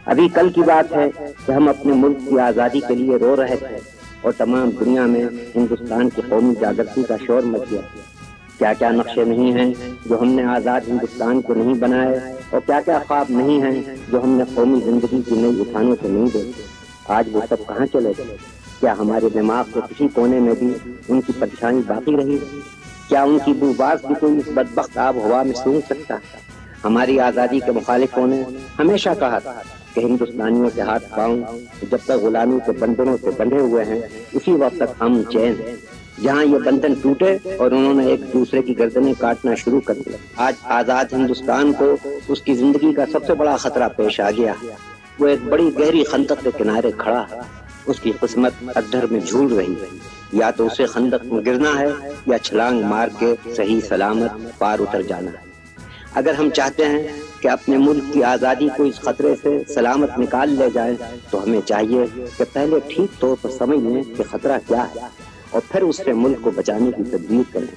ابھی کل کی بات ہے کہ ہم اپنے ملک کی آزادی کے لیے رو رہے تھے اور تمام دنیا میں ہندوستان کی قومی جاگرتی کا شور مچ گیا۔ کیا کیا نقشے نہیں ہیں جو ہم نے آزاد ہندوستان کو نہیں بنائے، اور کیا کیا خواب نہیں ہیں جو ہم نے قومی زندگی کی نئی اٹھانوں سے نہیں دیکھے۔ آج وہ سب کہاں چلے گئے؟ کیا ہمارے دماغ کے کسی کونے میں بھی ان کی پریشانی باقی رہی؟ کیا ان کی بوباس بھی کوئی اس بدبخت آب ہوا میں سونگ سکتا ہے؟ ہماری آزادی کے مخالفوں نے ہمیشہ کہا تھا کہ ہندوستانیوں کے ہاتھ پاؤں جب تک غلامی کے بندھنوں سے بندھے ہوئے ہیں اسی وقت تک امن چین ہے۔ جہاں یہ بندھن ٹوٹے اور انہوں نے ایک دوسرے کی گردنیں کاٹنا شروع کر دیا، آج آزاد ہندوستان کو اس کی زندگی کا سب سے بڑا خطرہ پیش آ گیا۔ وہ ایک بڑی گہری خندق کے کنارے کھڑا ہے، اس کی قسمت ادھر میں جھول رہی ہے۔ یا تو اسے خندق میں گرنا ہے یا چھلانگ مار کے صحیح سلامت پار اتر جانا ہے۔ اگر ہم چاہتے ہیں کہ اپنے ملک کی آزادی کو اس خطرے سے سلامت نکال لے جائیں تو ہمیں چاہیے کہ پہلے ٹھیک طور پر سمجھ لیں کہ خطرہ کیا ہے اور پھر اس سے ملک کو بچانے کی تدبیر کریں۔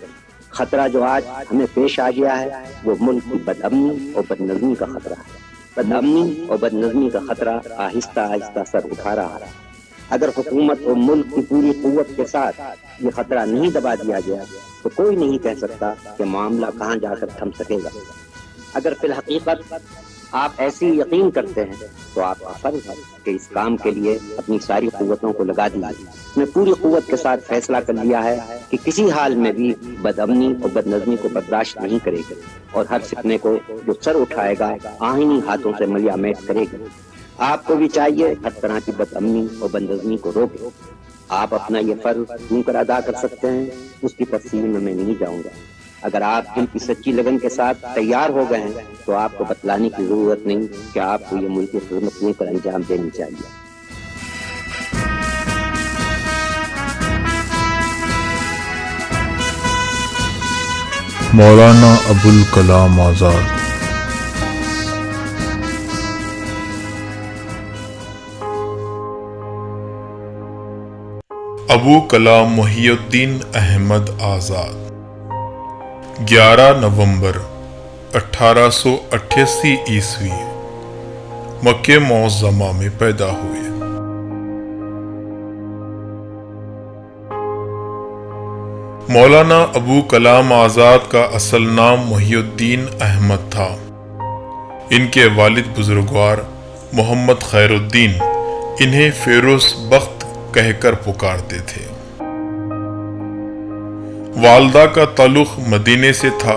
خطرہ جو آج ہمیں پیش آ گیا ہے وہ ملک کی بدامنی اور بدنظمی کا خطرہ ہے۔ بدامنی اور بدنظمی کا خطرہ آہستہ آہستہ سر اٹھا رہا ہے۔ اگر حکومت اور ملک کی پوری قوت کے ساتھ یہ خطرہ نہیں دبا دیا گیا تو کوئی نہیں کہہ سکتا کہ معاملہ کہاں جا کر تھم سکے گا۔ اگر فی الحقیقت آپ ایسی یقین کرتے ہیں تو آپ کا فرض ہے کہ اس کام کے لیے اپنی ساری قوتوں کو لگا دیجیے۔ میں پوری قوت کے ساتھ فیصلہ کر لیا ہے کہ کسی حال میں بھی بدامنی اور بدنظمی کو برداشت نہیں کرے گا، اور ہر فتنے کو جو سر اٹھائے گا آئینی ہاتھوں سے ملیا میٹ کرے گا۔ آپ کو بھی چاہیے ہر طرح کی بدامنی اور بدنظمی کو روکے۔ آپ اپنا یہ فرض کیوں کر ادا کر سکتے ہیں اس کی تفصیل میں نہیں جاؤں گا۔ اگر آپ دل کی سچی لگن کے ساتھ تیار ہو گئے ہیں تو آپ کو بتلانے کی ضرورت نہیں کہ آپ کو یہ ملک کی خدمت کیوں کر انجام دینی چاہیے۔ مولانا ابوالکلام آزاد۔ ابو کلام محی الدین احمد آزاد 11 نومبر 1888 عیسوی مکہ معظمہ میں پیدا ہوئے۔ مولانا ابو کلام آزاد کا اصل نام محی الدین احمد تھا۔ ان کے والد بزرگوار محمد خیر الدین انہیں فیروز بخت کہہ کر پکارتے تھے۔ والدہ کا تعلق مدینے سے تھا۔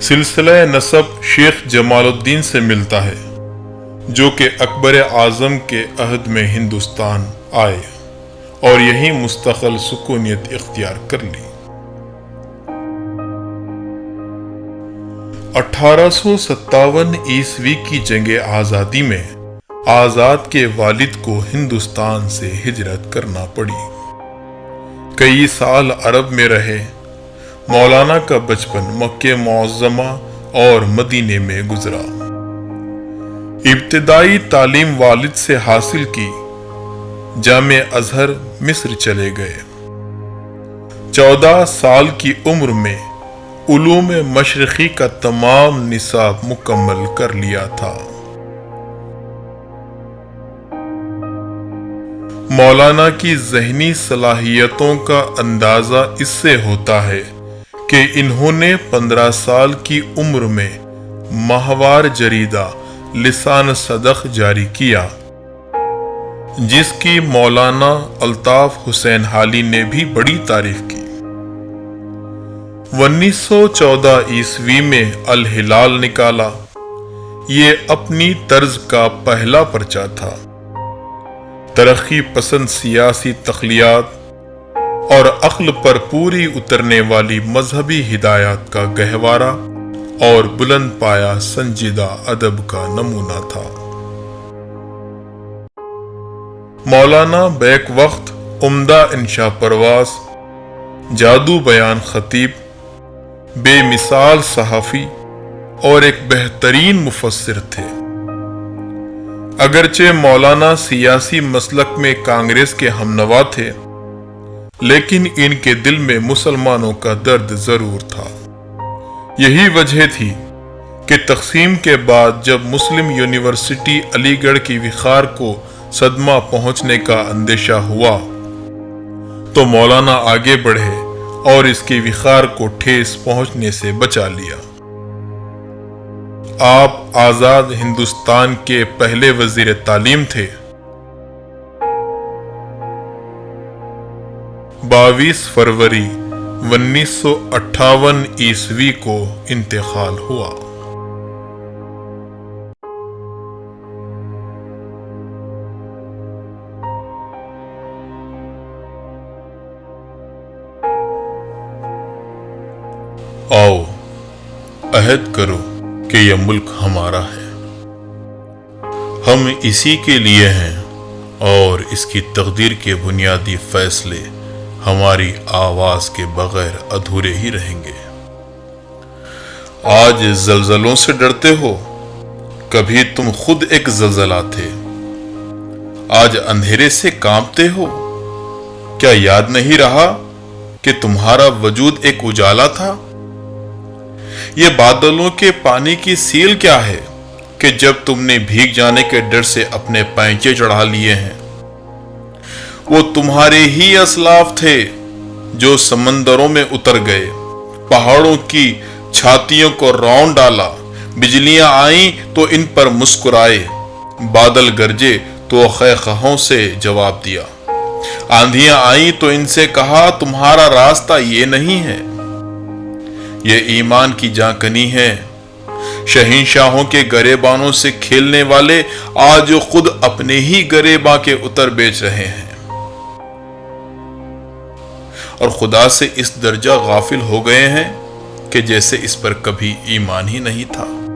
سلسلہ نسب شیخ جمال الدین سے ملتا ہے جو کہ اکبر اعظم کے عہد میں ہندوستان آئے اور یہیں مستقل سکونیت اختیار کر لی۔ 1857 عیسوی کی جنگ آزادی میں آزاد کے والد کو ہندوستان سے ہجرت کرنا پڑی۔ کئی سال عرب میں رہے۔ مولانا کا بچپن مکہ معظمہ اور مدینے میں گزرا۔ ابتدائی تعلیم والد سے حاصل کی۔ جامع ازہر مصر چلے گئے۔ 14 سال کی عمر میں علوم مشرقی کا تمام نصاب مکمل کر لیا تھا۔ مولانا کی ذہنی صلاحیتوں کا اندازہ اس سے ہوتا ہے کہ انہوں نے 15 سال کی عمر میں ماہوار جریدہ لسان صدق جاری کیا، جس کی مولانا الطاف حسین حالی نے بھی بڑی تعریف کی۔ 1914 عیسوی میں الہلال نکالا۔ یہ اپنی طرز کا پہلا پرچہ تھا۔ ترقی پسند سیاسی تخلیات اور عقل پر پوری اترنے والی مذہبی ہدایات کا گہوارہ اور بلند پایا سنجیدہ ادب کا نمونہ تھا۔ مولانا بیک وقت عمدہ انشا پرواز، جادو بیان خطیب، بے مثال صحافی اور ایک بہترین مفسر تھے۔ اگرچہ مولانا سیاسی مسلک میں کانگریس کے ہمنوا تھے، لیکن ان کے دل میں مسلمانوں کا درد ضرور تھا۔ یہی وجہ تھی کہ تقسیم کے بعد جب مسلم یونیورسٹی علی گڑھ کی وقار کو صدمہ پہنچنے کا اندیشہ ہوا تو مولانا آگے بڑھے اور اس کی وقار کو ٹھیس پہنچنے سے بچا لیا۔ آپ آزاد ہندوستان کے پہلے وزیر تعلیم تھے۔ 22 فروری 1958 عیسوی کو انتقال ہوا۔ آؤ عہد کرو کہ یہ ملک ہمارا ہے، ہم اسی کے لیے ہیں اور اس کی تقدیر کے بنیادی فیصلے ہماری آواز کے بغیر ادھورے ہی رہیں گے۔ آج زلزلوں سے ڈرتے ہو، کبھی تم خود ایک زلزلہ تھے۔ آج اندھیرے سے کانپتے ہو، کیا یاد نہیں رہا کہ تمہارا وجود ایک اجالا تھا؟ یہ بادلوں کے پانی کی سیل کیا ہے کہ جب تم نے بھیگ جانے کے ڈر سے اپنے پائنچے چڑھا لیے ہیں؟ وہ تمہارے ہی اسلاف تھے جو سمندروں میں اتر گئے، پہاڑوں کی چھاتیوں کو رون ڈالا، بجلیاں آئیں تو ان پر مسکرائے، بادل گرجے تو خیخہوں سے جواب دیا، آندھیاں آئیں تو ان سے کہا تمہارا راستہ یہ نہیں ہے۔ یہ ایمان کی جانکنی ہے۔ شہنشاہوں کے گریبانوں سے کھیلنے والے آج خود اپنے ہی گریباں کے اتر بیچ رہے ہیں اور خدا سے اس درجہ غافل ہو گئے ہیں کہ جیسے اس پر کبھی ایمان ہی نہیں تھا۔